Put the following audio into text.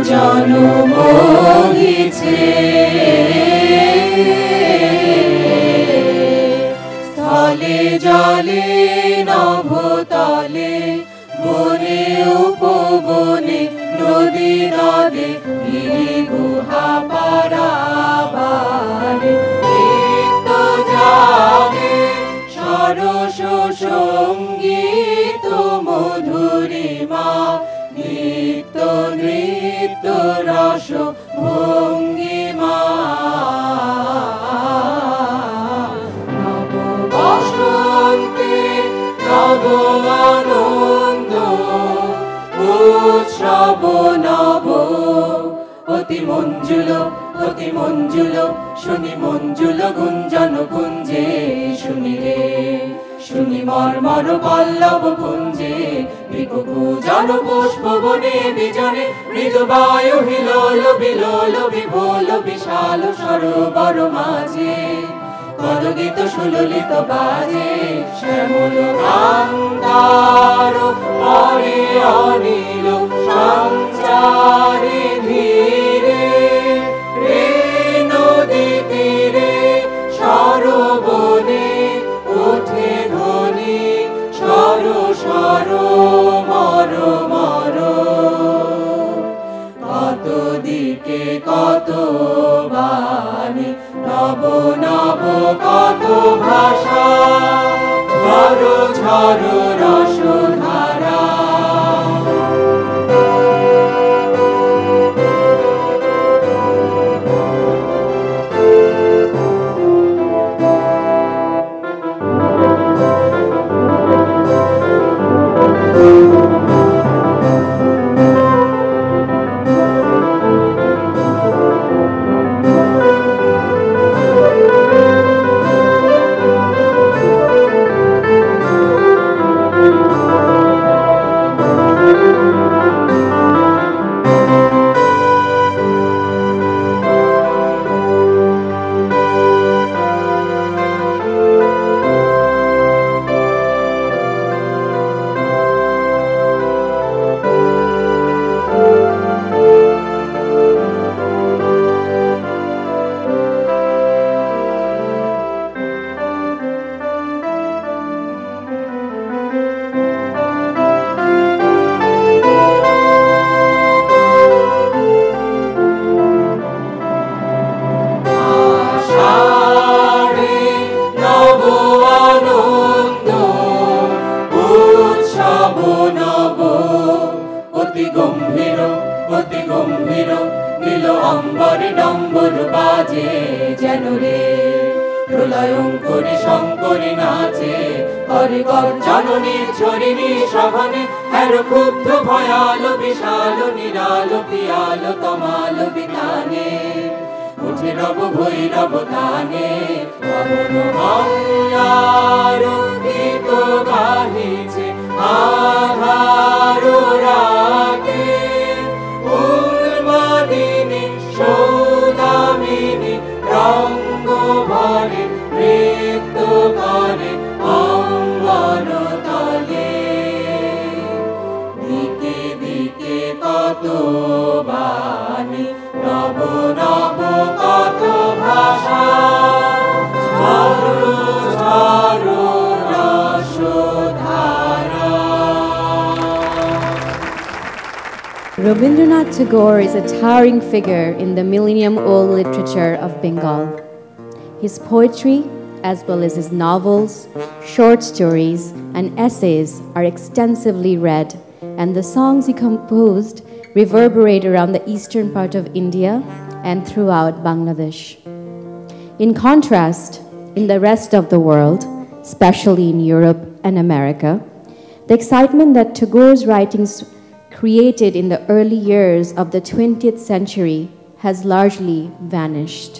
জনম গেছে স্থলে জলে নভতলে বনে উপবনে নদী নদে গিরি গুহা পারাবারে নিত্য জাগে সরস সঙ্গীত মধুরিমা নিত্য নৃত্য রস ভঙ্গিমা নব বসন্তে নব আনন্দ উৎসব নব অতি মঞ্জুল শুনি মঞ্জুল গুঞ্জন গুঞ্জে শুনি রে শুনি মর্মর পল্লব কুঞ্জে বিকুকুজন পুষ্প বনে বিজনে মৃদু বায়ু হিলোল বিলোল বিভোল বিশাল সরোবর মাঝে পদগীত সুললিত বাজে শ্যামল কান্তার পরে অনিল সঞ্চারে ধীরে রে নদী তীরে সরবনে ওঠে ধ্বনি সর সর মর মর কত দিকে কত বাণী নব নব কত ভাষা ঝর ঝর রসধারা অতি গম্ভীর নীল অম্বরে ডম্বর বাজে যেন রে প্রলয়ঙ্করী শঙ্করী নাচে করে গর্জন নির্ঝরিণী সঘনে হের ক্ষুব্ধ ভয়াল বিশাল নিরাল পিয়াল তমাল বিতানে উঠে রব ভৈরব তানে পবন মঙ্গলার গীত গাহিছে আধার রাতে উন্মাদিনী সৌদামিনী রঙ্গ ভরে নৃত্য করে অম্বর তলে দিকে দিকে কত বাণী নব নব কত ভাষা ঝাড়ু ঝাড়ু রসধারা। Rabindranath Tagore is a towering figure in the millennium-old literature of Bengal. His poetry, as well as his novels, short stories, and essays are extensively read, and the songs he composed reverberate around the eastern part of India and throughout Bangladesh. In contrast, in the rest of the world, especially in Europe and America, the excitement that Tagore's writings created in the early years of the 20th century has largely vanished.